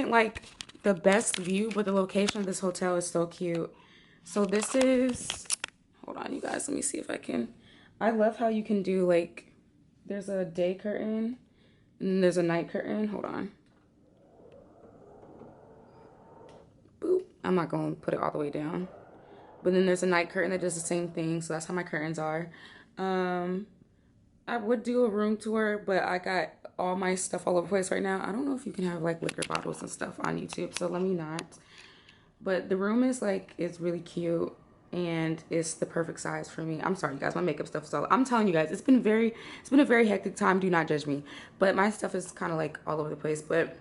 isn't like the best view, but the location of this hotel is so cute. So this is, hold on you guys, let me see if I can. I love how you can do like, there's a day curtain and there's a night curtain. Hold on. Boop. I'm not going to put it all the way down. But then there's a night curtain that does the same thing. So that's how my curtains are. I would do a room tour, but I got all my stuff all over the place right now. I don't know if you can have like liquor bottles and stuff on YouTube, so let me not. But the room is like, it's really cute and it's the perfect size for me. I'm sorry you guys, my makeup stuff is all, I'm telling you guys, it's been a very hectic time. Do not judge me. But my stuff is kind of like all over the place. But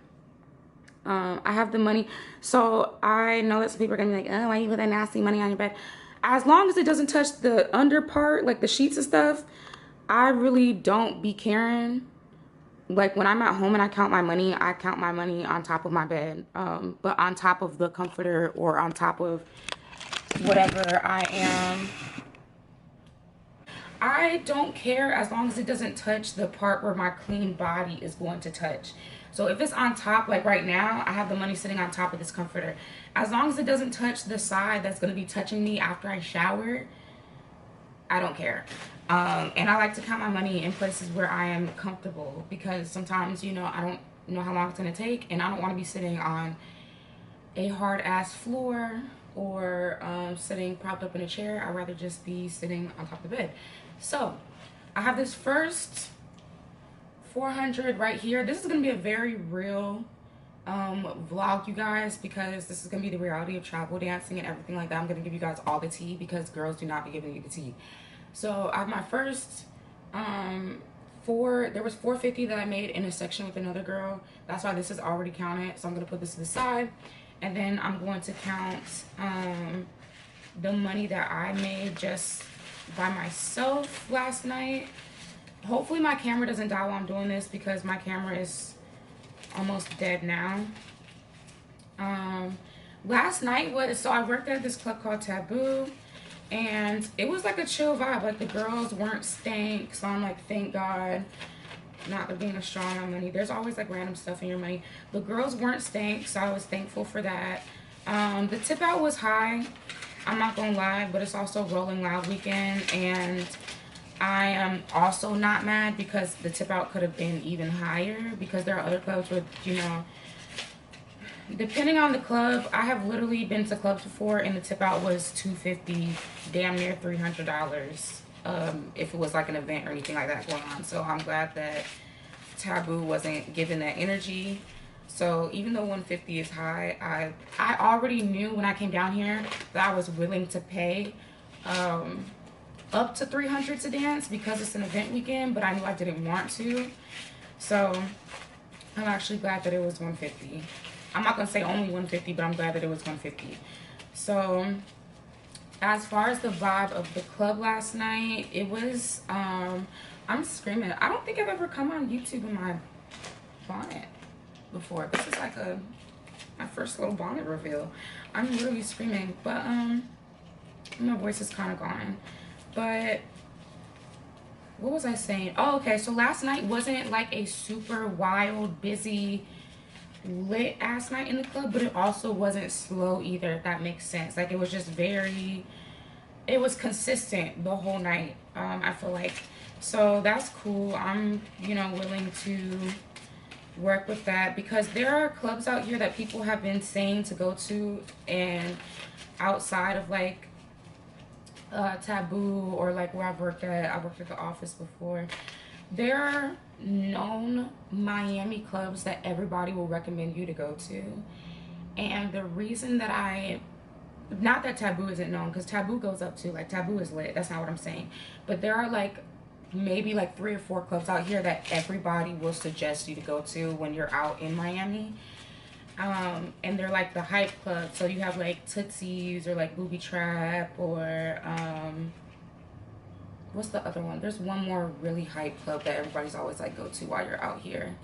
I have the money. So I know that some people are gonna be like, oh, why you put that nasty money on your bed? As long as it doesn't touch the under part, like the sheets and stuff, I really don't be caring. Like when I'm at home and I count my money on top of my bed, but on top of the comforter or on top of whatever I am. I don't care as long as it doesn't touch the part where my clean body is going to touch. So if it's on top, like right now, I have the money sitting on top of this comforter. As long as it doesn't touch the side that's going to be touching me after I shower, I don't care. And I like to count my money in places where I am comfortable, because sometimes, you know, I don't know how long it's going to take, and I don't want to be sitting on a hard ass floor or sitting propped up in a chair. I'd rather just be sitting on top of the bed. So I have this first 400 right here. This is going to be a very real vlog, you guys, because this is going to be the reality of travel dancing and everything like that. I'm going to give you guys all the tea, because girls do not be giving you the tea. So I have my first there was 450 that I made in a section with another girl. That's why this is already counted. So I'm going to put this to the side, and then I'm going to count the money that I made just by myself last night. Hopefully my camera doesn't die while I'm doing this, because my camera is almost dead now. Last night so I worked at this club called Taboo, and it was like a chill vibe. Like the girls weren't stank, so I'm like, thank God. Not there being a strong on money. There's always like random stuff in your money. The girls weren't stank, so I was thankful for that. The tip out was high, I'm not gonna lie, but it's also Rolling Loud weekend, and I am also not mad because the tip out could have been even higher, because there are other clubs where, you know, depending on the club, I have literally been to clubs before and the tip out was $250, damn near $300, if it was like an event or anything like that going on. So I'm glad that Taboo wasn't giving that energy. So even though 150 is high, I already knew when I came down here that I was willing to pay up to 300 to dance, because it's an event weekend, but I knew I didn't want to. So I'm actually glad that it was 150. I'm not gonna say only 150, but I'm glad that it was 150. So as far as the vibe of the club last night, it was I'm screaming. I don't think I've ever come on YouTube in my bonnet before. This is like my first little bonnet reveal. I'm literally screaming, but my voice is kind of gone. But what was I saying? Oh, okay, so last night wasn't like a super wild, busy, lit ass night in the club, but it also wasn't slow either, if that makes sense. Like it was just it was consistent the whole night, I feel like. So that's cool. I'm, you know, willing to work with that, because there are clubs out here that people have been saying to go to, and outside of like Taboo or like where I worked at the office before, there are known Miami clubs that everybody will recommend you to go to. And the reason that not that Taboo isn't known, because Taboo goes up too, like Taboo is lit, that's not what I'm saying, but there are like maybe like 3 or 4 clubs out here that everybody will suggest you to go to when you're out in Miami. And they're like the hype club. So you have like Tootsie's or like Booby Trap or what's the other one? There's one more really hype club that everybody's always like go to while you're out here.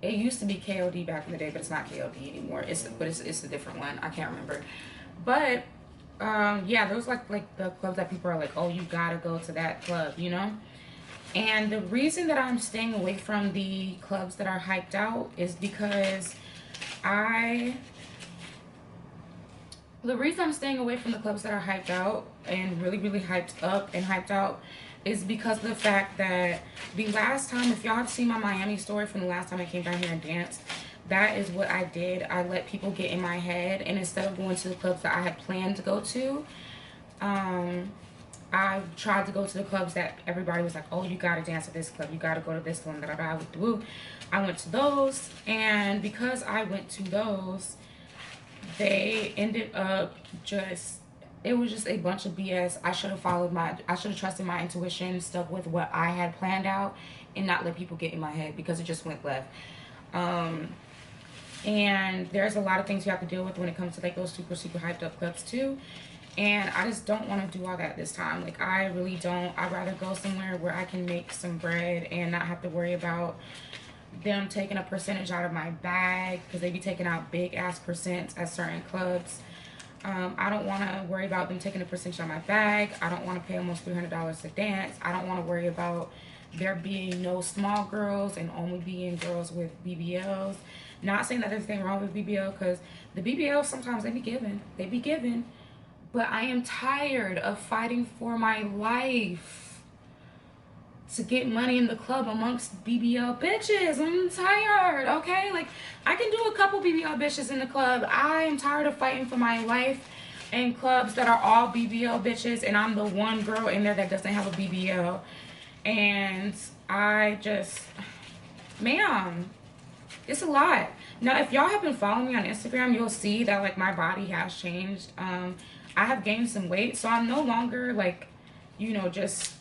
It used to be KOD back in the day, but it's not KOD anymore. It's a different one. I can't remember. But yeah, those like the clubs that people are like, oh, you gotta go to that club, you know? And the reason that I'm staying away from the clubs that are hyped out is because The reason I'm staying away from the clubs that are hyped out and really, really hyped up and hyped out is because of the fact that the last time, if y'all have seen my Miami story from the last time I came down here and danced, that is what I did. I let people get in my head, and instead of going to the clubs that I had planned to go to, I tried to go to the clubs that everybody was like, oh, you gotta dance at this club, you gotta go to this one, I went to those, and because I went to those, they ended up it was just a bunch of BS. I should have trusted my intuition, stuck with what I had planned out, and not let people get in my head, because it just went left. And there's a lot of things you have to deal with when it comes to like those super, super hyped up clubs too. And I just don't want to do all that this time. Like, I really don't. I'd rather go somewhere where I can make some bread and not have to worry about them taking a percentage out of my bag, because they be taking out big ass percents at certain clubs. I don't want to worry about them taking a percentage out of my bag. I don't want to pay almost $300 to dance. I don't want to worry about there being no small girls and only being girls with BBLs. Not saying that there's anything wrong with BBL, because the BBLs sometimes they be giving. But I am tired of fighting for my life to get money in the club amongst BBL bitches. I'm tired, okay? Like, I can do a couple BBL bitches in the club. I am tired of fighting for my life in clubs that are all BBL bitches, and I'm the one girl in there that doesn't have a BBL. And I just, ma'am, it's a lot. Now, if y'all have been following me on Instagram, you'll see that, like, my body has changed. I have gained some weight, so I'm no longer, like, you know, just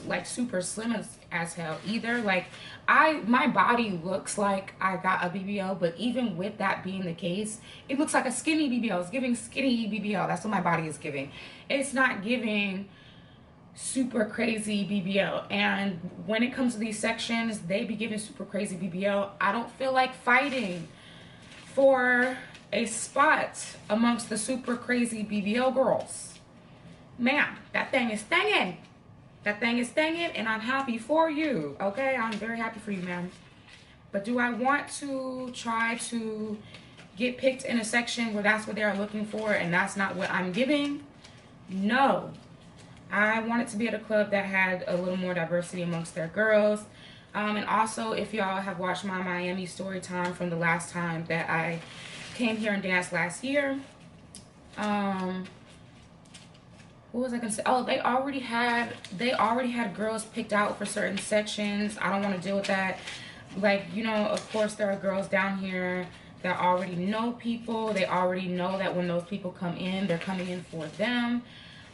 like super slim as hell either. Like, my body looks like I got a BBL, but even with that being the case, it looks like a skinny BBL. It's giving skinny BBL. That's what my body is giving. It's not giving super crazy BBL. And when it comes to these sections, they be giving super crazy BBL. I don't feel like fighting for a spot amongst the super crazy BBL girls. Ma'am, that thing is stinging. That thing is stinging, and I'm happy for you, okay? I'm very happy for you, ma'am. But do I want to try to get picked in a section where that's what they're looking for and that's not what I'm giving? No. I wanted to be at a club that had a little more diversity amongst their girls. And also, if y'all have watched my Miami story time from the last time that I came here and danced last year, what was I gonna say? Oh, they already had girls picked out for certain sections. I don't want to deal with that. Like, you know, of course there are girls down here that already know people. They already know that when those people come in, they're coming in for them.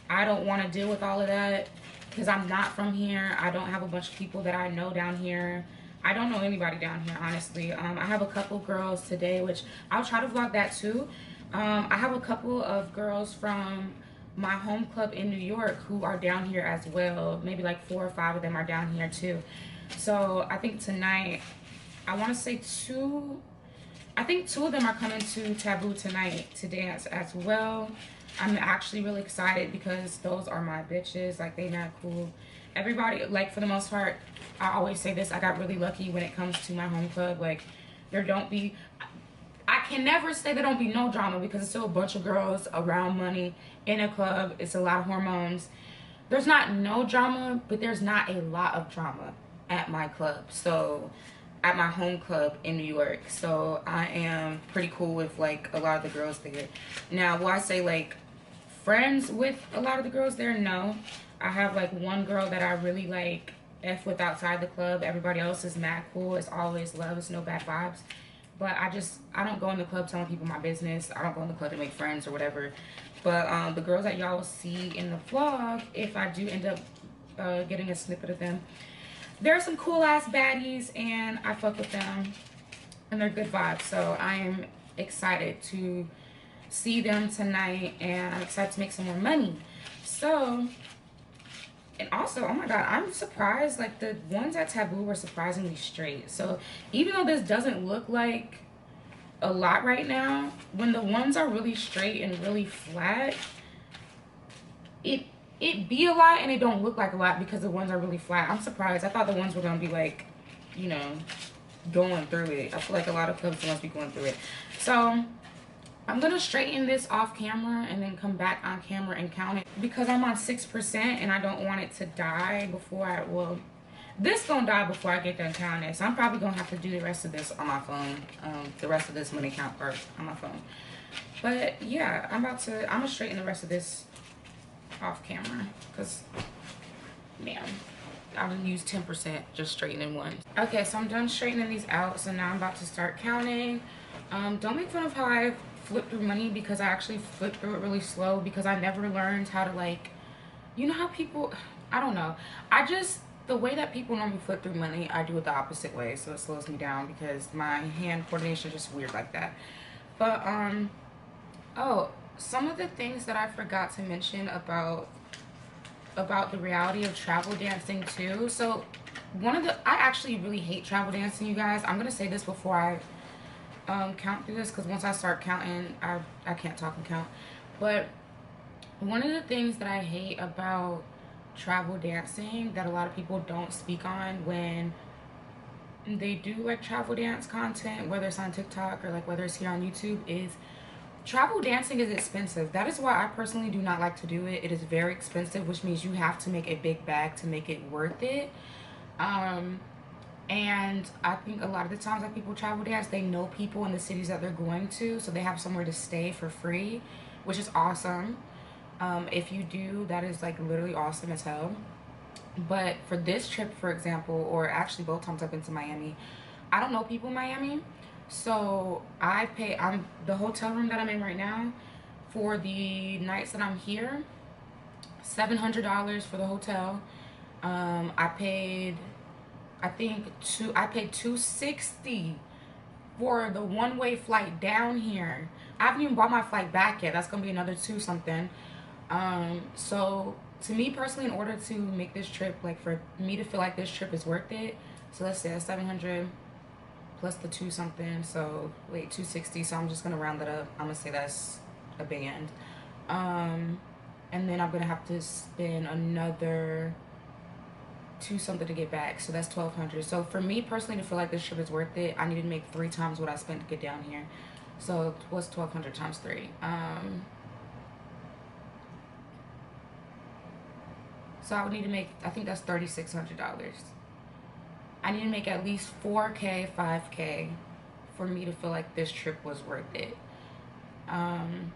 I don't want to deal with all of that, because I'm not from here. I don't have a bunch of people that I know down here. I don't know anybody down here, honestly. I have a couple girls today, which I'll try to vlog that too. I have a couple of girls from my home club in New York who are down here as well. Maybe like 4 or 5 of them are down here too. So I think tonight, I want to say two of them are coming to Taboo tonight to dance as well. I'm actually really excited because those are my bitches. Like, they not cool. Everybody, like, for the most part, I always say this, I got really lucky when it comes to my home club. Like, there don't be, I can never say there don't be no drama, because it's still a bunch of girls around money in a club. It's a lot of hormones. There's not no drama, but there's not a lot of drama at my club. So, at my home club in New York. So, I am pretty cool with, like, a lot of the girls there. Now, will I say, like, friends with a lot of the girls there? No. I have, like, one girl that I really, like, F with outside the club. Everybody else is mad cool. It's always love. It's no bad vibes. But I don't go in the club telling people my business. I don't go in the club to make friends or whatever. But the girls that y'all will see in the vlog, if I do end up getting a snippet of them, they're some cool ass baddies, and I fuck with them, and they're good vibes. So I am excited to see them tonight, and I'm excited to make some more money. So, and also, oh my god, I'm surprised, like, the ones at Taboo were surprisingly straight. So even though this doesn't look like a lot right now, when the ones are really straight and really flat, it be a lot, and it don't look like a lot because the ones are really flat. I'm surprised. I thought the ones were gonna be, like, you know, going through it. I feel like a lot of clubs must be going through it. So I'm gonna straighten this off camera and then come back on camera and count it, because I'm on 6% and I don't want it to die before I, well, this gonna die before I get done counting. So I'm probably gonna have to do the rest of this on my phone. The rest of this money count part on my phone. But yeah, I'm gonna straighten the rest of this off camera, because man, I would use 10% just straightening one. Okay, so I'm done straightening these out. So now I'm about to start counting. Don't make fun of how I flip through money, because I actually flip through it really slow, because I never learned how to, like, you know how people, I don't know. The way that people normally flip through money, I do it the opposite way. So it slows me down, because my hand coordination is just weird like that. But, oh, some of the things that I forgot to mention about the reality of travel dancing too. So I actually really hate travel dancing, you guys. I'm gonna say this before I count through this, because once I start counting, I can't talk and count. But one of the things that I hate about travel dancing that a lot of people don't speak on when they do like travel dance content, whether it's on TikTok or like whether it's here on YouTube, is travel dancing is expensive. That is why I personally do not like to do it. It is very expensive, which means you have to make a big bag to make it worth it. And I think a lot of the times that people travel dance, they know people in the cities that they're going to, so they have somewhere to stay for free, which is awesome. If you do, that is like literally awesome as hell. But for this trip, for example, or actually both times I've been to Miami, I don't know people in Miami. So I'm the hotel room that I'm in right now, for the nights that I'm here, $700 for the hotel. I paid $260 for the one-way flight down here. I haven't even bought my flight back yet. That's gonna be another two something. So to me personally, in order to make this trip, like for me to feel like this trip is worth it, so let's say that's 700 plus the two something, so wait, 260. So I'm just gonna round that up. I'm gonna say that's a band. And then I'm gonna have to spend another two something to get back, so that's 1,200. So for me personally, to feel like this trip is worth it, I need to make 3 times what I spent to get down here. So what's 1,200 times 3? So I would need to make, I think that's $3,600. I need to make at least 4K, 5K for me to feel like this trip was worth it. And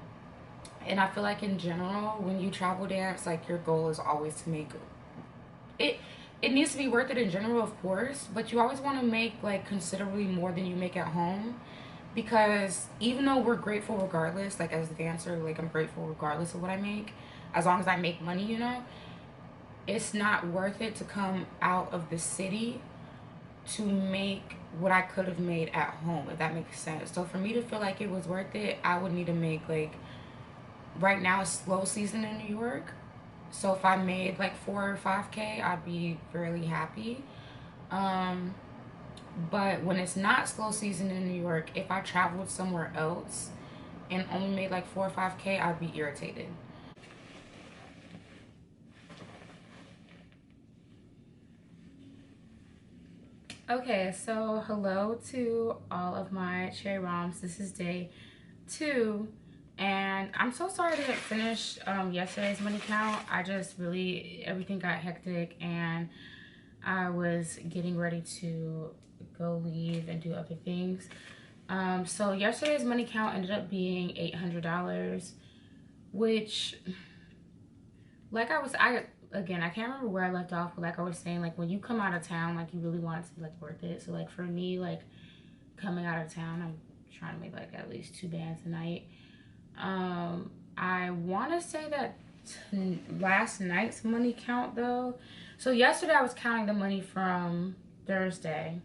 I feel like in general, when you travel dance, like your goal is always to make it. It needs to be worth it in general, of course, but you always want to make like considerably more than you make at home, because even though we're grateful regardless, like as a dancer, like I'm grateful regardless of what I make, as long as I make money, you know, it's not worth it to come out of the city to make what I could have made at home, if that makes sense. So for me to feel like it was worth it, I would need to make, like, right now it's slow season in New York, so if I made like 4 or 5K, I'd be fairly happy. But when it's not slow season in New York, if I traveled somewhere else and only made like 4 or 5K, I'd be irritated. Okay, so hello to all of my cherry bombs. This is day 2, and I'm so sorry I didn't finish yesterday's money count. I just really, everything got hectic and I was getting ready to go leave and do other things. So yesterday's money count ended up being $800, which, like again, I can't remember where I left off, but like I was saying, like when you come out of town, like you really want it to be like worth it. So like for me, like coming out of town, I'm trying to make like at least 2 bands a night. I want to say that last night's money count though. So yesterday I was counting the money from Thursday.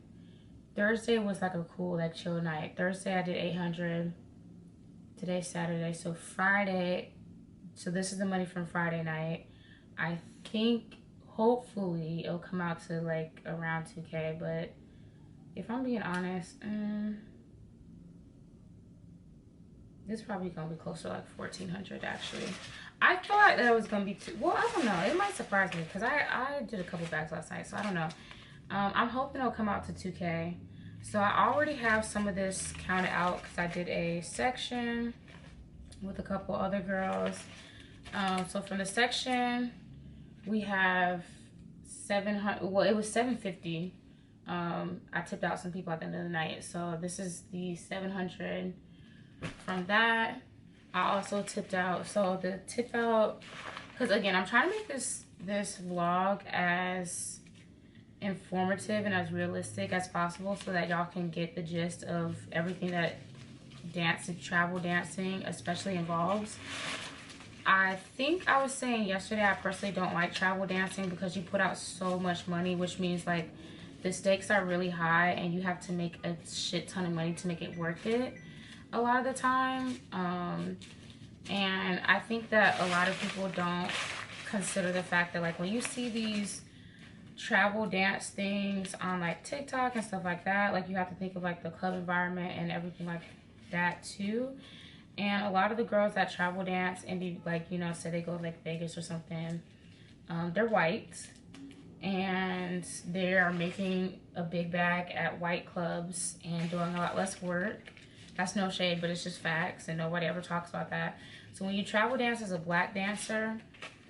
Thursday was like a cool, like chill night. Thursday I did 800. Today's Saturday, so Friday. So this is the money from Friday night. I think hopefully it'll come out to like around 2K, but if I'm being honest, this is probably gonna be closer to like 1,400 actually. I thought that it was gonna be well, I don't know, it might surprise me because I did a couple bags last night, so I don't know. I'm hoping it'll come out to 2K. So I already have some of this counted out because I did a section with a couple other girls. So from the section, we have 700, well, it was 750. I tipped out some people at the end of the night. So this is the 700. From that, I also tipped out. So the tip out, because again, I'm trying to make this vlog as informative and as realistic as possible so that y'all can get the gist of everything that dancing, travel dancing especially involves. I think I was saying yesterday I personally don't like travel dancing because you put out so much money, which means like the stakes are really high and you have to make a shit ton of money to make it worth it a lot of the time. And I think that a lot of people don't consider the fact that like when you see these travel dance things on like TikTok and stuff like that, like you have to think of like the club environment and everything like that too. And a lot of the girls that travel dance and be like, you know, say they go like Vegas or something, they're white and they are making a big bag at white clubs and doing a lot less work. That's no shade, but it's just facts and nobody ever talks about that. So when you travel dance as a black dancer,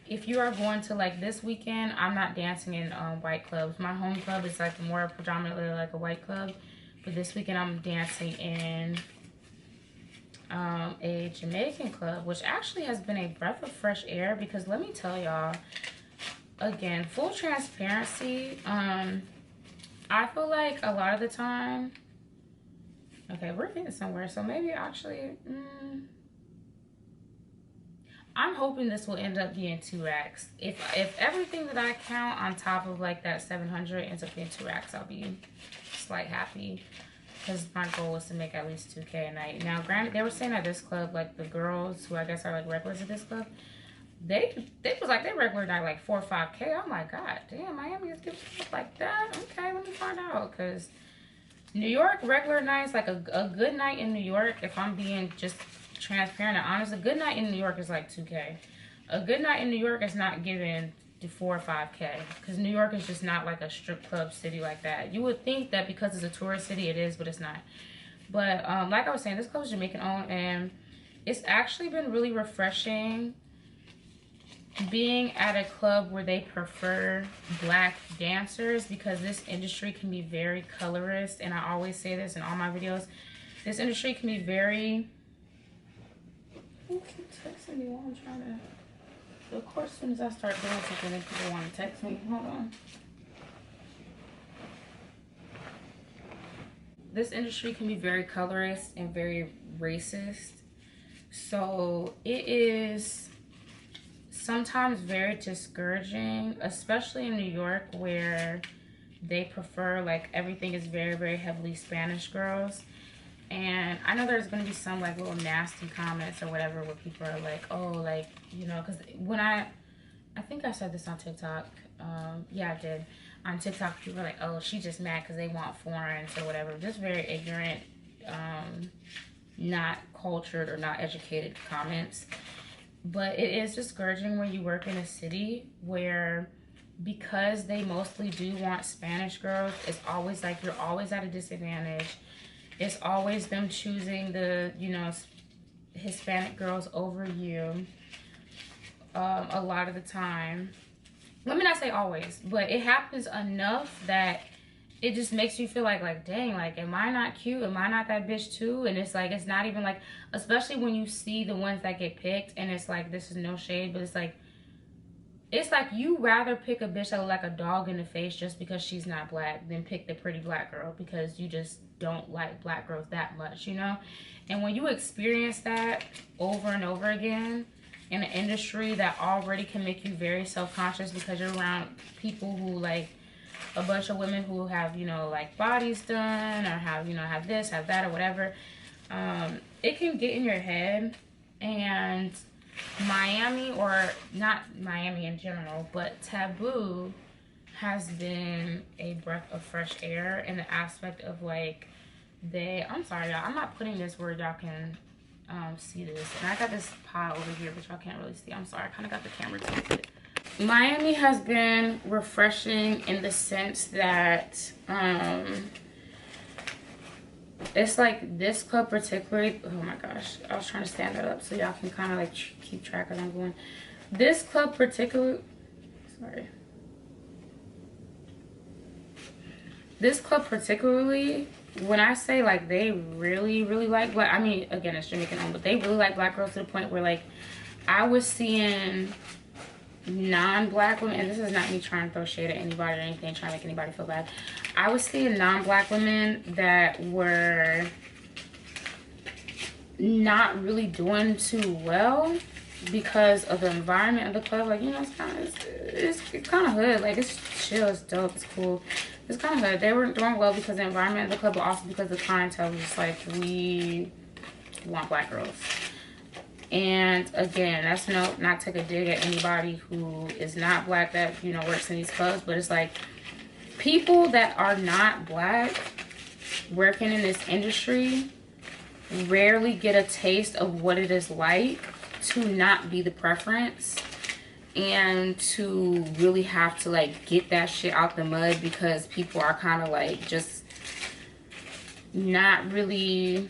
if you are going to like this weekend, I'm not dancing in white clubs. My home club is like more predominantly like a white club, but this weekend I'm dancing in a Jamaican club, which actually has been a breath of fresh air because let me tell y'all, again, full transparency, I feel like a lot of the time, okay, we're getting somewhere, so maybe actually, I'm hoping this will end up being 2 racks. If everything that I count on top of like that 700 ends up being 2 racks, I'll be slight happy. Because my goal was to make at least 2K a night. Now, granted, they were saying at this club, like the girls who I guess are like regulars at this club, they was like they regular night like 4 or 5K. I'm like, God damn, Miami is giving stuff like that. Okay, let me find out. Because New York regular nights, like a good night in New York, if I'm being just transparent and honest, a good night in New York is like 2K. A good night in New York is not giving 4 or 5K because New York is just not like a strip club city like that. You would think that because it's a tourist city it is, but it's not. But like I was saying, this club is Jamaican owned and it's actually been really refreshing being at a club where they prefer black dancers because this industry can be very colorist, and I always say this in all my videos. This industry can be very... Who keeps texting me while I'm trying to... Of course, as soon as I start doing something, then people want to text me. Hold on. This industry can be very colorist and very racist. So it is sometimes very discouraging, especially in New York where they prefer like everything is very, very heavily Spanish girls. And I know there's going to be some like little nasty comments or whatever where people are like, oh, like, you know, because when I think I said this on TikTok. Yeah, I did. On TikTok, people are like, oh, she just mad because they want foreigns or whatever. Just very ignorant, not cultured or not educated comments. But it is discouraging when you work in a city where, because they mostly do want Spanish girls, it's always like you're always at a disadvantage. It's always them choosing the, you know, Hispanic girls over you a lot of the time. Let me not say always, but it happens enough that it just makes you feel like dang, like, am I not cute? Am I not that bitch too? And it's like, it's not even like, especially when you see the ones that get picked and it's like, this is no shade, but it's like you rather pick a bitch that look like a dog in the face just because she's not black than pick the pretty black girl because you just don't like black girls that much, you know? And when you experience that over and over again in an industry that already can make you very self-conscious because you're around people who like a bunch of women who have, you know, like bodies done or have, you know, have this, have that or whatever, it can get in your head. And Miami, or not Miami in general, but Taboo has been a breath of fresh air in the aspect of like I'm sorry y'all, I'm not putting this where y'all can see this, and I got this pile over here but y'all can't really see. I'm sorry, I kind of got the camera tilted. Miami has been refreshing in the sense that It's like this club particularly, oh my gosh, I was trying to stand that up so y'all can kind of like keep track as I'm going. This club particularly, sorry. This club particularly, when I say like they really like black, I mean, again, it's Jamaican owned, but they really like black girls to the point where like I was seeing non-black women, and this is not me trying to throw shade at anybody or anything, trying to make anybody feel bad. I was seeing non-black women that were not really doing too well because of the environment of the club. Like, you know, it's kind of hood. Like, it's chill, it's dope, it's cool. It's kind of hood. They weren't doing well because of the environment of the club, but also because the clientele was just like, we want black girls. And again, that's not take a dig at anybody who is not black that, you know, works in these clubs, but it's like people that are not black working in this industry rarely get a taste of what it is like to not be the preference and to really have to like get that shit out the mud because people are kind of like just not really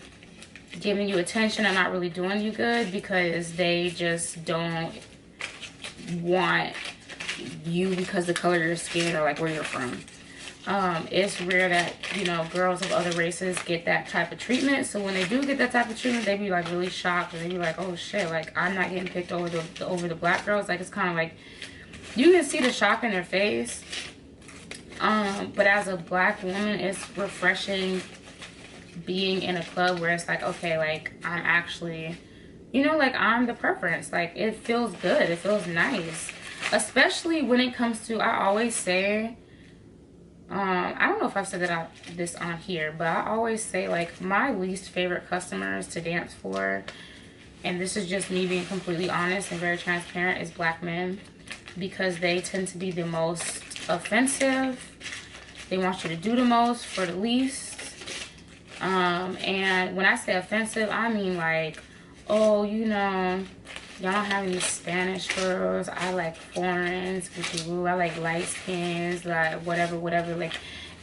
giving you attention and not really doing you good because they just don't want you because the color of your skin or like where you're from. It's rare that, you know, girls of other races get that type of treatment. So when they do get that type of treatment, they be like really shocked and they be like, oh shit, like I'm not getting picked over the black girls. Like it's kind of like you can see the shock in their face. But as a black woman, it's refreshing being in a club where it's like, okay, like I'm actually, you know, like I'm the preference. Like it feels good, it feels nice, especially when it comes to, I always say, I don't know if I've said this on here, but I always say like my least favorite customers to dance for, and this is just me being completely honest and very transparent, is black men, because they tend to be the most offensive. They want you to do the most for the least. And when I say offensive, I mean like, oh, you know, y'all don't have any Spanish girls. I like foreigns. I like light skins, like whatever. Like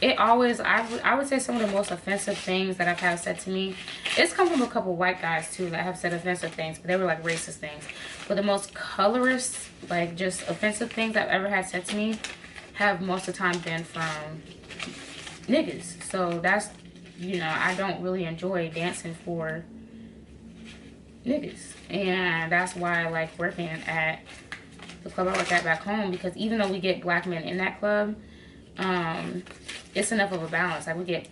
it always, I would say some of the most offensive things that I've had said to me, it's come from a couple white guys too that have said offensive things, but they were like racist things. But the most colorist, like just offensive things I've ever had said to me have most of the time been from niggas. So that's, you know, I don't really enjoy dancing for niggas. And that's why I like working at the club I work at back home, because even though we get black men in that club, it's enough of a balance. Like we get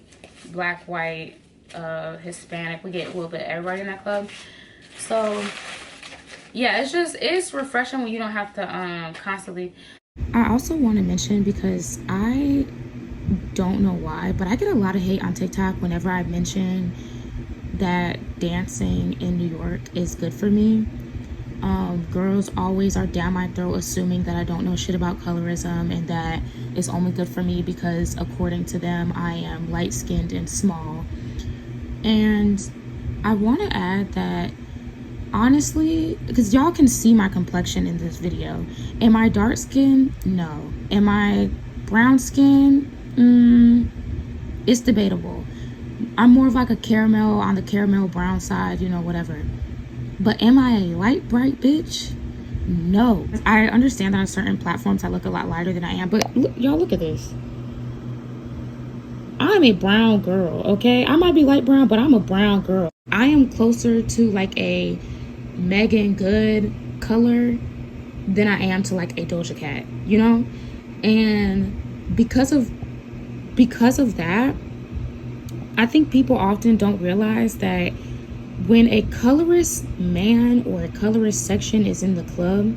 black, white, Hispanic, we get a little bit of everybody in that club. So yeah, it's refreshing when you don't have to constantly. I also want to mention, because I don't know why, but I get a lot of hate on TikTok whenever I mention that dancing in New York is good for me. Girls always are down my throat assuming that I don't know shit about colorism and that it's only good for me because according to them I am light-skinned and small. And I want to add that honestly, because y'all can see my complexion in this video, am I dark skin? No. Am I brown skin? It's debatable. I'm more of like a caramel, on the caramel brown side, you know, whatever. But am I a light bright bitch? No. I understand that on certain platforms I look a lot lighter than I am, but look, y'all look at this. I'm a brown girl, okay? I might be light brown, but I'm a brown girl. I am closer to like a Megan Good color than I am to like a Doja Cat, you know? And because of that, I think people often don't realize that when a colorist man or a colorist section is in the club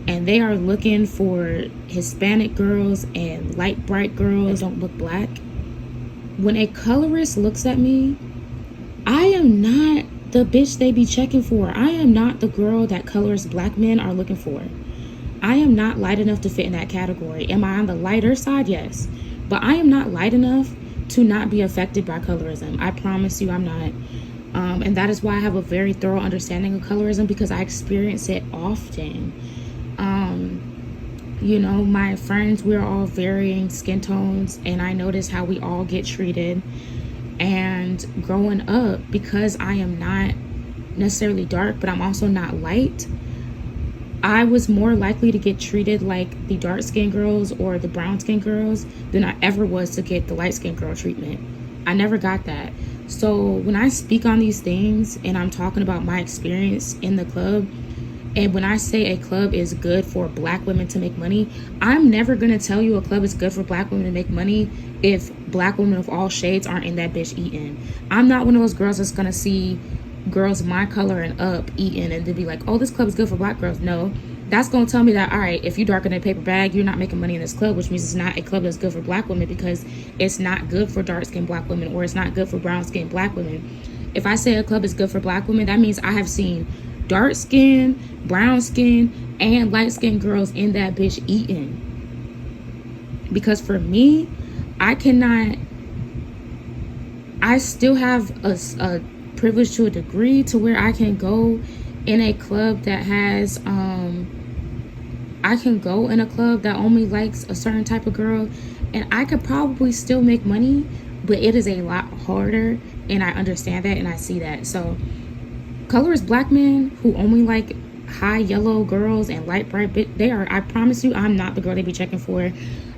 and they are looking for Hispanic girls and light bright girls that don't look black, when a colorist looks at me, I am not the bitch they be checking for. I am not the girl that colorist black men are looking for. I am not light enough to fit in that category. Am I on the lighter side? Yes. But I am not light enough to not be affected by colorism. I promise you I'm not. And that is why I have a very thorough understanding of colorism, because I experience it often. You know, my friends, we're all varying skin tones, and I notice how we all get treated. And growing up, because I am not necessarily dark, but I'm also not light, I was more likely to get treated like the dark skinned girls or the brown skinned girls than I ever was to get the light skinned girl treatment. I never got that. So when I speak on these things and I'm talking about my experience in the club, and when I say a club is good for black women to make money, I'm never going to tell you a club is good for black women to make money if black women of all shades aren't in that bitch eating. I'm not one of those girls that's going to see girls my color and up eating and then be like, oh, this club is good for black girls. No, that's going to tell me that, all right, if you darken a paper bag, you're not making money in this club, which means it's not a club that's good for black women, because it's not good for dark skinned black women, or it's not good for brown skinned black women. If I say a club is good for black women, that means I have seen dark skin, brown skin, and light skinned girls in that bitch eating. Because for me, I still have a privilege to a degree to where I can go in a club that has I can go in a club that only likes a certain type of girl, and I could probably still make money, but it is a lot harder, and I understand that and I see that. So colorist black men who only like high yellow girls and light bright I promise you, I'm not the girl they be checking for.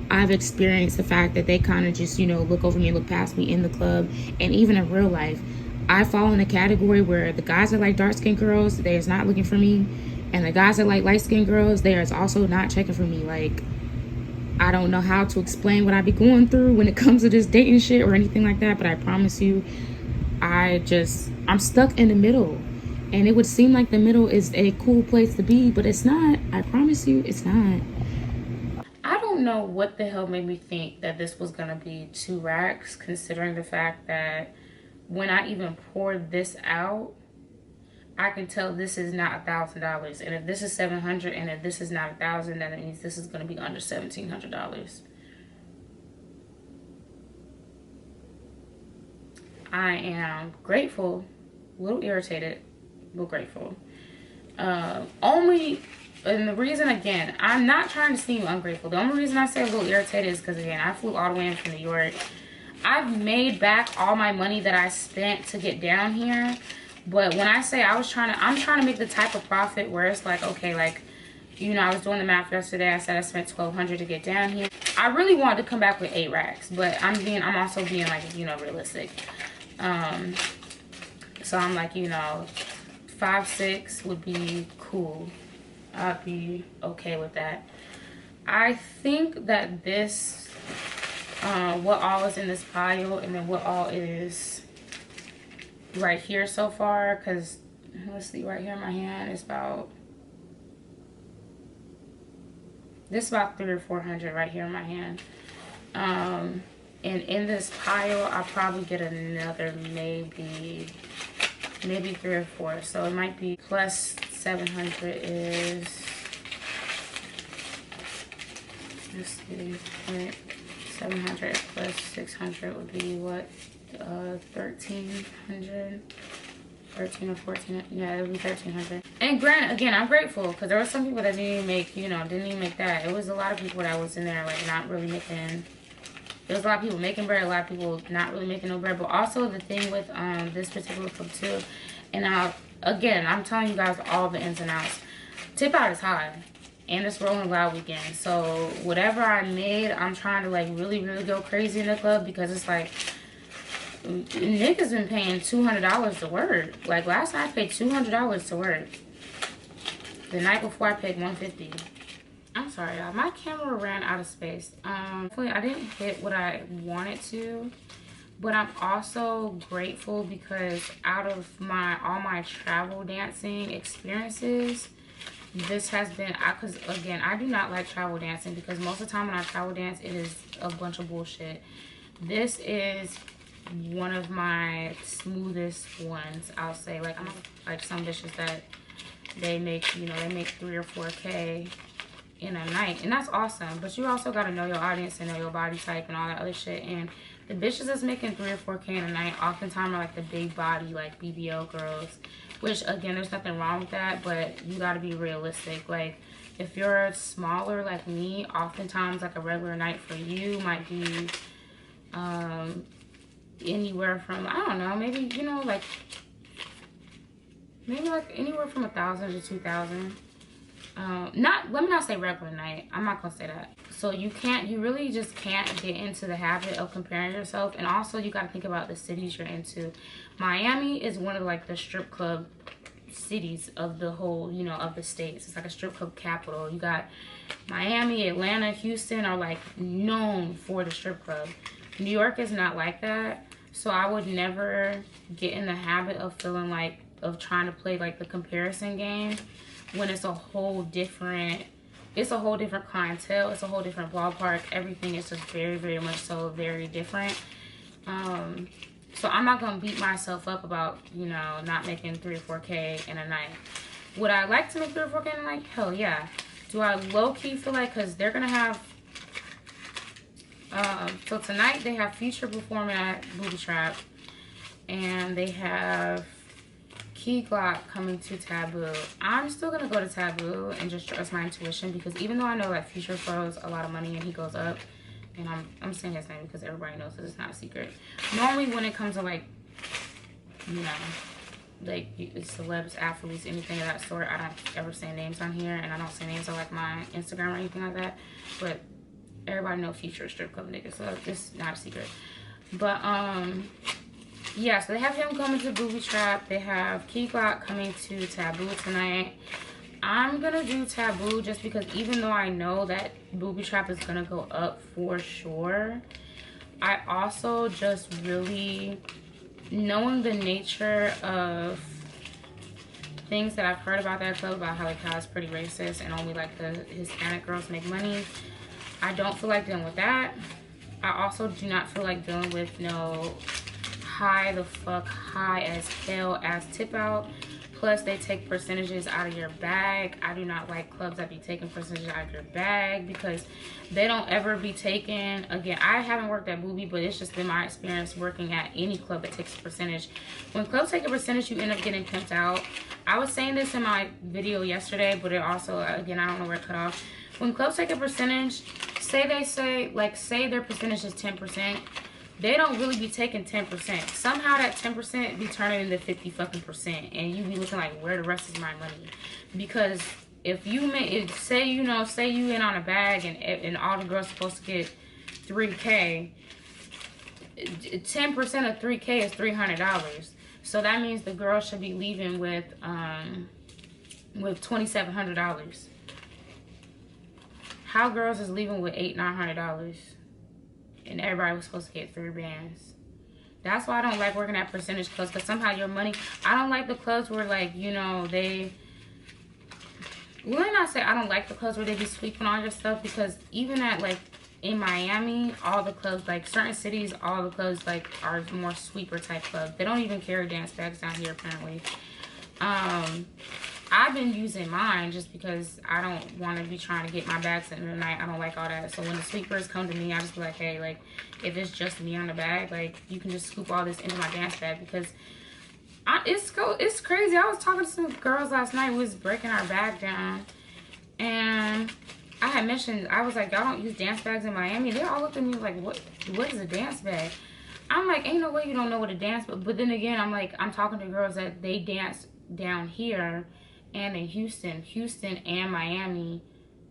I've experienced the fact that they kind of just, look over me and look past me in the club, and even in real life. I fall in a category where the guys that like dark-skinned girls, they is not looking for me. And the guys that like light-skinned girls, they is also not checking for me. Like, I don't know how to explain what I be going through when it comes to this dating shit or anything like that. But I promise you, I'm stuck in the middle. And it would seem like the middle is a cool place to be, but it's not. I promise you, it's not. I don't know what the hell made me think that this was going to be 2 racks, considering the fact that when I even poured this out, I can tell this is not $1,000. And if this is $700 and if this is not $1,000, then it means this is going to be under $1,700. I am grateful, a little irritated, but grateful. And the reason, again, I'm not trying to seem ungrateful. The only reason I say a little irritated is because, again, I flew all the way in from New York. I've made back all my money that I spent to get down here. But when I say I'm trying to make the type of profit where it's like, okay, like, I was doing the math yesterday. I said I spent $1,200 to get down here. I really wanted to come back with 8 racks, but I'm also being like, realistic. So I'm like, 5, 6 would be cool. I'd be okay with that. I think that this, what all is in this pile, and then what all is right here so far, because let's see, right here in my hand is about, this is about 300 or 400 right here in my hand. And in this pile, I'll probably get another maybe 3 or 4. So it might be plus 700 is, let's see, 700 plus 600 would be what? 1,300, 13 or 14. Yeah, it would be 1,300. And granted, again, I'm grateful, because there were some people that didn't even make, didn't even make that. It was a lot of people that was in there, like, not really making. There was a lot of people making bread, a lot of people not really making no bread. But also the thing with this particular club too, and again, I'm telling you guys all the ins and outs. Tip out is high, and it's Rolling Loud weekend. So whatever I made, I'm trying to like really, really go crazy in the club, because it's like, niggas been paying $200 to work. Like last night I paid $200 to work. The night before I paid $150. I'm sorry, y'all. My camera ran out of space. I didn't hit what I wanted to, but I'm also grateful because out of all my travel dancing experiences, this has been, because again, I do not like travel dancing, because most of the time when I travel dance, it is a bunch of bullshit. This is one of my smoothest ones, I'll say. Like, I'm like some bitches that they make, they make 3 or 4K in a night, and that's awesome. But you also got to know your audience and know your body type and all that other shit. And the bitches that's making 3 or 4K in a night oftentimes are like the big body, like BBL girls, which again, there's nothing wrong with that, but you got to be realistic. Like, if you're smaller like me, oftentimes like a regular night for you might be anywhere from, I don't know, maybe, you know, like, maybe like anywhere from 1,000 to 2,000. Let me not say regular night. I'm not gonna say that. So you really just can't get into the habit of comparing yourself. And also you gotta think about the cities you're into. Miami is one of like the strip club cities of the whole, you know, of the states. It's like a strip club capital. You got Miami, Atlanta, Houston are like known for the strip club. New York is not like that. So I would never get in the habit of feeling like, of trying to play like the comparison game when it's a whole different clientele, it's a whole different ballpark. Everything is just very, very much so very different. So I'm not gonna beat myself up about, you know, not making 3 or 4K in a night. Would I like to make 3 or 4K in a night? Hell yeah. Do I low-key feel like, because they're gonna have so tonight they have Future performing at Booby Trap, and they have Key Glock coming to Taboo. I'm still gonna go to Taboo and just trust my intuition, because even though I know that Future throws a lot of money and he goes up, and I'm saying his name because everybody knows that it's not a secret. Normally when it comes to like, you know, like celebs, athletes, anything of that sort, I don't ever say names on here, and I don't say names on like my Instagram or anything like that. But everybody know Future strip club nigga, so it's not a secret. But yeah, so they have him coming to Booby Trap. They have Key Glock coming to Taboo tonight. I'm gonna do Taboo just because even though I know that Booby Trap is gonna go up for sure, I also just really, knowing the nature of things that I've heard about that club, about how it's pretty racist and only like the Hispanic girls make money, I don't feel like dealing with that. I also do not feel like dealing with no high as hell as tip out. Plus they take percentages out of your bag. I do not like clubs that be taking percentages out of your bag, because they don't ever be taken. Again, I haven't worked at Booby, but it's just been my experience working at any club that takes a percentage. When clubs take a percentage, you end up getting pimped out. I was saying this in my video yesterday, but it also, again, I don't know where it cut off. When clubs take a percentage, say their percentage is 10%, they don't really be taking 10%. Somehow that 10% be turning into 50 fucking percent, and you be looking like, where the rest is my money? Because if you say you in on a bag and all the girls supposed to get 3K, 10% of 3K is $300. So that means the girl should be leaving with $2,700. How girls is leaving with $800-900? And everybody was supposed to get 3 bands. That's why I don't like working at percentage clubs, because somehow your money, I don't like the clubs where, like, you know, let me not say I don't like the clubs where they be sweeping all your stuff, because even at, like, in Miami, all the clubs, like, certain cities, all the clubs, like, are more sweeper type clubs. They don't even carry dance bags down here, apparently. I've been using mine just because I don't want to be trying to get my bags in the night. I don't like all that. So when the sweepers come to me, I just be like, hey, like, if it's just me on the bag, like, you can just scoop all this into my dance bag, because it's crazy. I was talking to some girls last night. We was breaking our bag down, and I had mentioned, I was like, y'all don't use dance bags in Miami? They all looked at me like, what is a dance bag? I'm like, ain't no way you don't know what a dance bag. But then again, I'm like, I'm talking to girls that they dance down here and in Houston and Miami,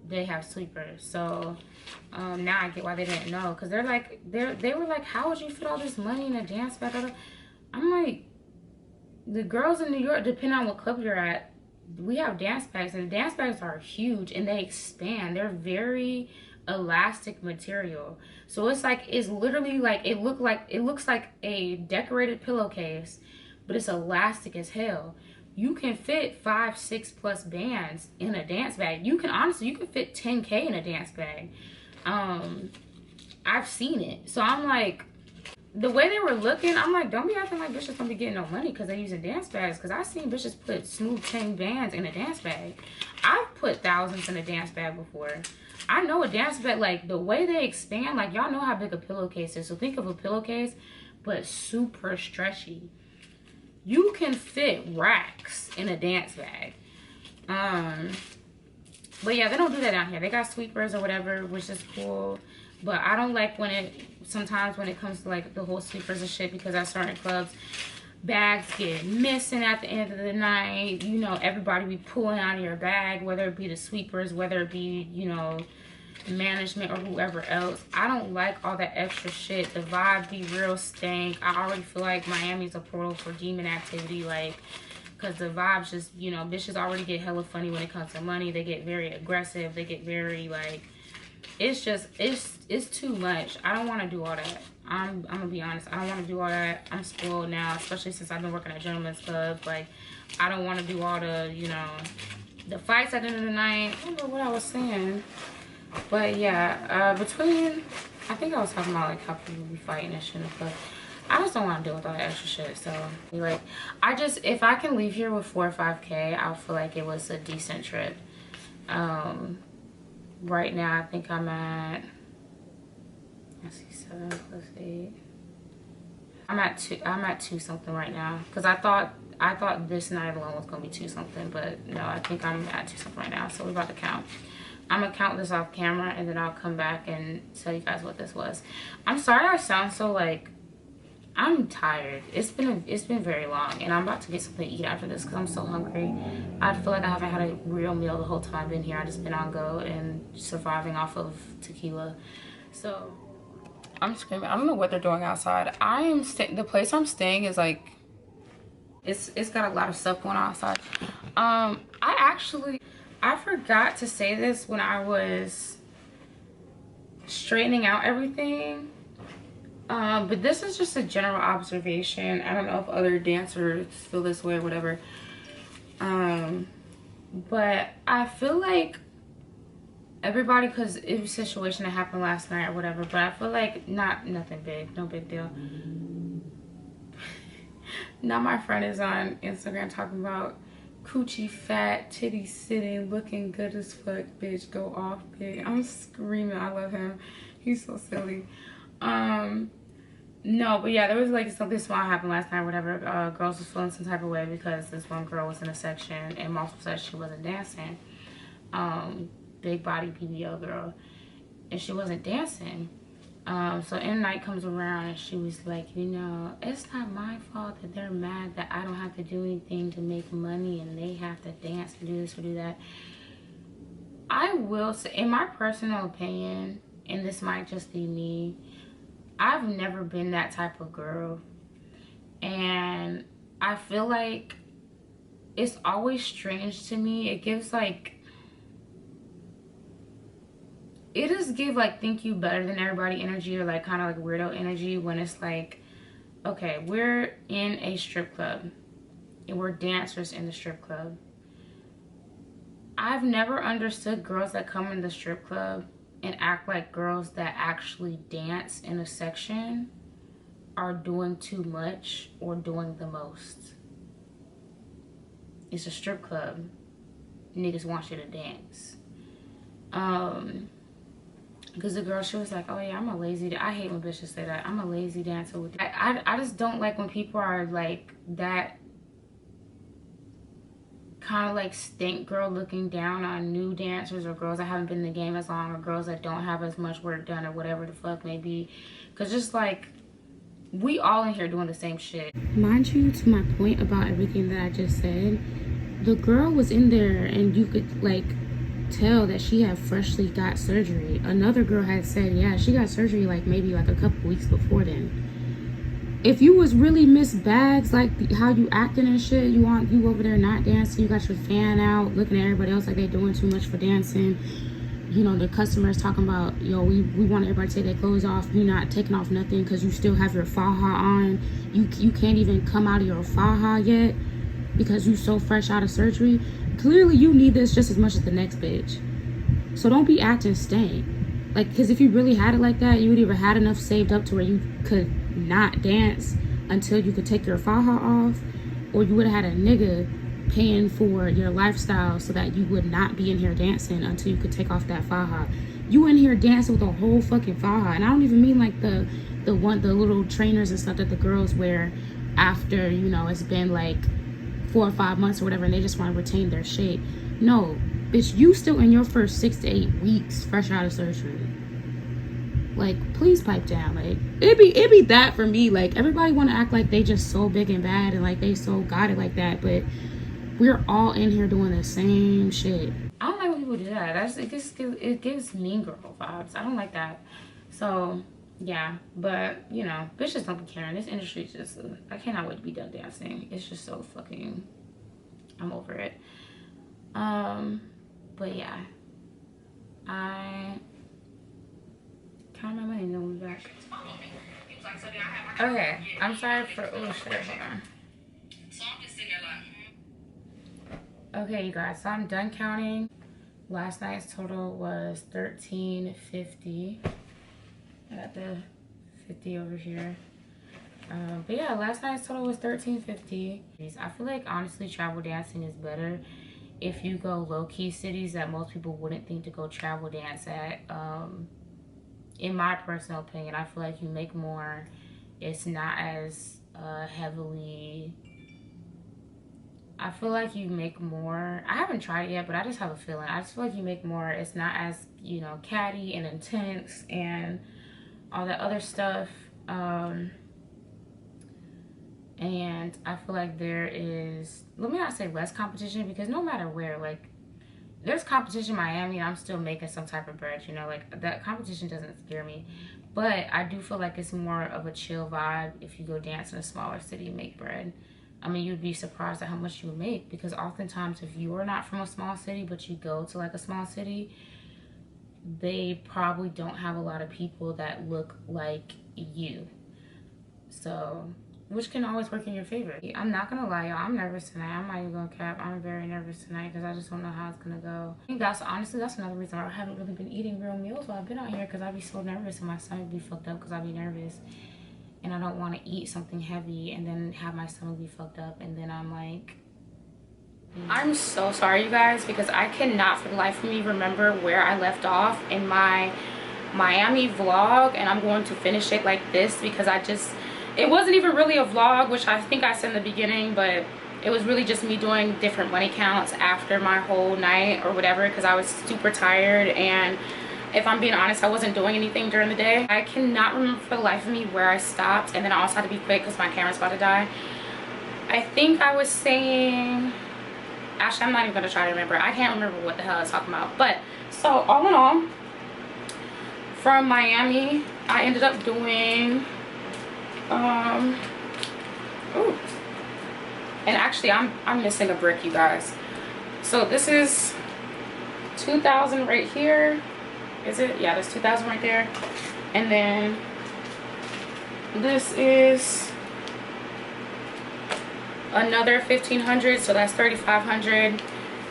they have sweepers. So now I get why they didn't know, because they were like, how would you fit all this money in a dance bag? I'm like, the girls in New York, depending on what club you're at, we have dance bags, and the dance bags are huge and they expand. They're very elastic material. So it's like, it's literally like, it looks like a decorated pillowcase, but it's elastic as hell. You can fit 5-6 plus bands in a dance bag. You can fit 10K in a dance bag. I've seen it. So I'm like, the way they were looking, I'm like, don't be acting like bitches don't be getting no money because they using dance bags. Because I've seen bitches put smooth 10 bands in a dance bag. I've put thousands in a dance bag before. I know a dance bag, like the way they expand, like y'all know how big a pillowcase is. So think of a pillowcase, but super stretchy. You can fit racks in a dance bag. But yeah, they don't do that down here. They got sweepers or whatever, which is cool. But I don't like sometimes when it comes to like the whole sweepers and shit, because at certain clubs, bags get missing at the end of the night. You know, everybody be pulling out of your bag, whether it be the sweepers, whether it be, you know, management or whoever else. I don't like all that extra shit. The vibe be real stank. I already feel like Miami's a portal for demon activity, like, because the vibes just, you know, bitches already get hella funny when it comes to money. They get very aggressive. They get very, like, it's just, it's too much. I don't want to do all that. I'm gonna be honest. I don't want to do all that. I'm spoiled now, especially since I've been working at gentlemen's clubs. Like, I don't want to do all the, you know, the fights at the end of the night. I don't know what I was saying. But yeah, I think I was talking about like how people be fighting and shit, but I just don't want to deal with all that extra shit. So like, if I can leave here with 4 or 5K, I'll feel like it was a decent trip. Right now I think I'm at, let's see, 7 plus 8. I'm at 2 something right now, because I thought this night alone was gonna be 2 something, but no, I think I'm at 2 something right now. So we're about to count. I'm gonna count this off camera and then I'll come back and tell you guys what this was. I'm sorry I sound so like, I'm tired. It's been very long, and I'm about to get something to eat after this because I'm so hungry. I feel like I haven't had a real meal the whole time I've been here. I just been on go and surviving off of tequila. So I'm screaming. I don't know what they're doing outside. The place I'm staying is like, it's got a lot of stuff going on outside. I forgot to say this when I was straightening out everything. But this is just a general observation. I don't know if other dancers feel this way or whatever. But I feel like everybody, because it was a situation that happened last night or whatever, but I feel like nothing big, no big deal. Now my friend is on Instagram talking about coochie fat, titty sitting, looking good as fuck, bitch, go off, bitch. I'm screaming. I love him. He's so silly. No, but yeah, there was like something small happened last night, whatever. Girls was feeling some type of way because this one girl was in a section and multiple said she wasn't dancing. Big body BBL girl, and she wasn't dancing. So in night comes around and she was like, you know, it's not my fault that they're mad that I don't have to do anything to make money and they have to dance and do this or do that. I will say, in my personal opinion, and this might just be me, I've never been that type of girl. And I feel like it's always strange to me. It gives like, it does give like think you better than everybody energy, or like kind of like weirdo energy, when it's like, okay, we're in a strip club and we're dancers in the strip club. I've never understood girls that come in the strip club and act like girls that actually dance in a section are doing too much or doing the most. It's a strip club. Niggas want you to dance. Because the girl, she was like, oh yeah, I'm a lazy, I hate when bitches say that, I'm a lazy dancer. I just don't like when people are like that kind of like stink girl looking down on new dancers or girls that haven't been in the game as long, or girls that don't have as much work done or whatever the fuck may be. Because just like, we all in here doing the same shit. Mind you, to my point about everything that I just said, the girl was in there and you could like tell that she had freshly got surgery. Another girl had said, yeah, she got surgery like maybe like a couple weeks before then. If you was really Miss Bags, like how you acting and shit, you over there not dancing, you got your fan out looking at everybody else like they doing too much for dancing. You know, the customers talking about, yo, we want everybody to take their clothes off. You're not taking off nothing because you still have your faja on. You can't even come out of your faja yet because you so fresh out of surgery. Clearly you need this just as much as the next bitch. So don't be acting stank. Like, because if you really had it like that, you would either had enough saved up to where you could not dance until you could take your faja off, or you would have had a nigga paying for your lifestyle so that you would not be in here dancing until you could take off that faja. You in here dancing with a whole fucking faja. And I don't even mean like the little trainers and stuff that the girls wear after, you know, it's been like 4 or 5 months or whatever, and they just want to retain their shape. No, bitch, you still in your first 6 to 8 weeks fresh out of surgery. Like, please pipe down. Like, it'd be that for me. Like, everybody want to act like they just so big and bad and like they so got it like that, but we're all in here doing the same shit. I don't like when people do that. It gives mean girl vibes. I don't like that. So yeah, but you know, bitches don't be caring. This industry is just, I cannot wait to be done dancing. It's just so fucking, I'm over it. But yeah, I count my money and then we'll be back. Okay, I'm sorry for, oh shit, hold on. Okay, you guys, so I'm done counting. Last night's total was $13.50. I got the 50 over here. But yeah, last night's total was $13.50. I feel like honestly travel dancing is better if you go low-key cities that most people wouldn't think to go travel dance at. In my personal opinion, I feel like you make more. It's not as heavily, I feel like you make more. I haven't tried it yet, but I just have a feeling. I just feel like you make more. It's not as, you know, catty and intense and all that other stuff. And I feel like there is, let me not say less competition, because no matter where, like, there's competition in Miami and I'm still making some type of bread, you know, like that competition doesn't scare me. But I do feel like it's more of a chill vibe if you go dance in a smaller city and make bread. I mean, you'd be surprised at how much you would make, because oftentimes if you are not from a small city but you go to like a small city, they probably don't have a lot of people that look like you. So, which can always work in your favor. I'm not gonna lie, y'all, I'm nervous tonight. I'm not even gonna cap. I'm very nervous tonight because I just don't know how it's gonna go. I think that's, honestly, that's another reason why I haven't really been eating real meals while I've been out here, because I'd be so nervous and my stomach be fucked up because I'd be nervous. And I don't want to eat something heavy and then have my stomach be fucked up, and then I'm like, I'm so sorry, you guys, because I cannot for the life of me remember where I left off in my Miami vlog, and I'm going to finish it like this because it wasn't even really a vlog, which I think I said in the beginning, but it was really just me doing different money counts after my whole night or whatever, because I was super tired, and if I'm being honest, I wasn't doing anything during the day. I cannot remember for the life of me where I stopped, and then I also had to be quick because my camera's about to die. I think I was saying, actually I'm not even gonna try to remember. I can't remember what the hell I was talking about. But so all in all, from Miami I ended up doing ooh, and actually I'm missing a brick, you guys. So this is 2,000 right here. Is it? Yeah, there's 2,000 right there. And then this is another 1,500, so that's 3,500.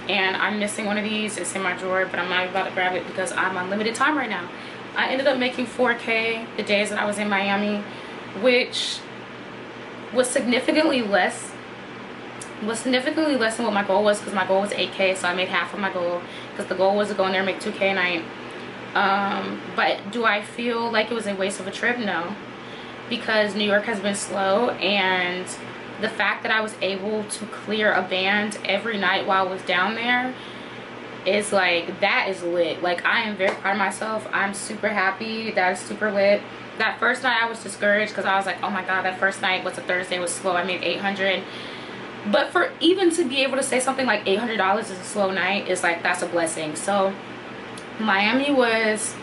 And I'm missing one of these. It's in my drawer, but I'm not about to grab it because I'm on limited time right now. I ended up making 4K the days that I was in Miami, which was significantly less than what my goal was, because my goal was 8K, so I made half of my goal, because the goal was to go in there and make 2K a night. But do I feel like it was a waste of a trip? No, because New York has been slow, and the fact that I was able to clear a band every night while I was down there is like, that is lit. Like, I am very proud of myself. I'm super happy. That is super lit. That first night I was discouraged because I was like, oh my god, that first night was a Thursday, was slow. I made 800. But for even to be able to say something like $800 is a slow night is like, that's a blessing. So Miami was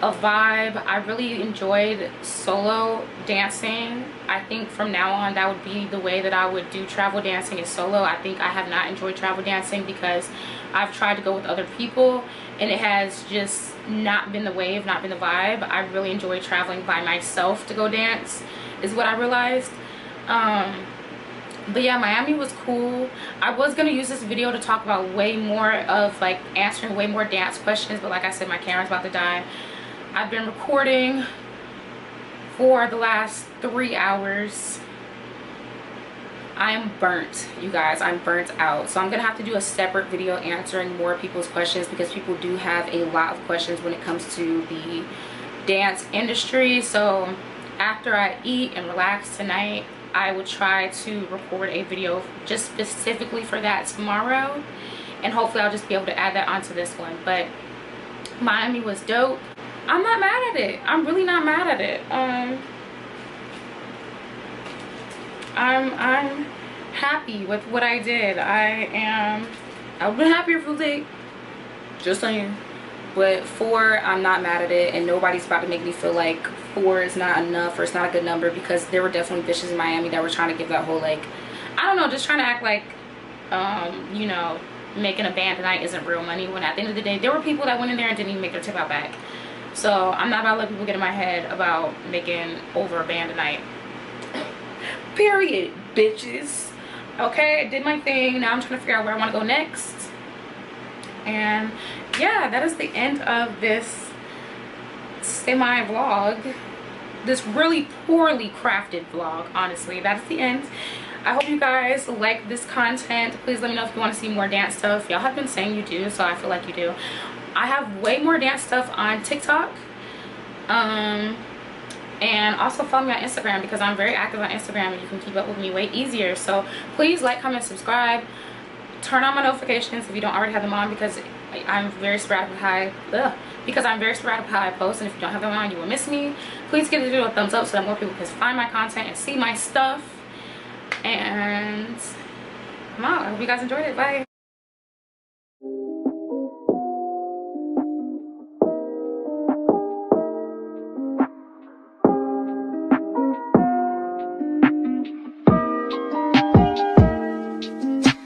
a vibe. I really enjoyed solo dancing. I think from now on that would be the way that I would do travel dancing, is solo. I think I have not enjoyed travel dancing because I've tried to go with other people and it has just not been the wave, not been the vibe. I really enjoy traveling by myself to go dance, is what I realized. But yeah, Miami was cool. I was gonna use this video to talk about way more of like answering way more dance questions, but like I said, my camera's about to die. I've been recording for the last 3 hours. I'm burnt, you guys. I'm burnt out. So I'm gonna have to do a separate video answering more people's questions, because people do have a lot of questions when it comes to the dance industry. So after I eat and relax tonight, I will try to record a video just specifically for that tomorrow, and hopefully I'll just be able to add that onto this one. But Miami was dope. I'm not mad at it. I'm really not mad at it. I'm happy with what I did. I would been happier if it was 8. Just saying. But 4, I'm not mad at it, and nobody's about to make me feel like 4 is not enough or it's not a good number, because there were definitely bitches in Miami that were trying to give that whole, like, I don't know, just trying to act like, you know, making a band tonight isn't real money, when at the end of the day, there were people that went in there and didn't even make their tip out back. So I'm not about to let people get in my head about making over a band tonight. Period, bitches. Okay, I did my thing. Now I'm trying to figure out where I want to go next. And yeah, that is the end of this semi-vlog. This really poorly crafted vlog, honestly. That's the end. I hope you guys like this content. Please let me know if you want to see more dance stuff. Y'all have been saying you do, so I feel like you do. I have way more dance stuff on TikTok. And also follow me on Instagram, because I'm very active on Instagram and you can keep up with me way easier. So please like, comment, subscribe. Turn on my notifications if you don't already have them on, because I'm very sporadic with how I post, and if you don't have them on, you will miss me. Please give the video a thumbs up so that more people can find my content and see my stuff. And I'm out. I hope you guys enjoyed it. Bye.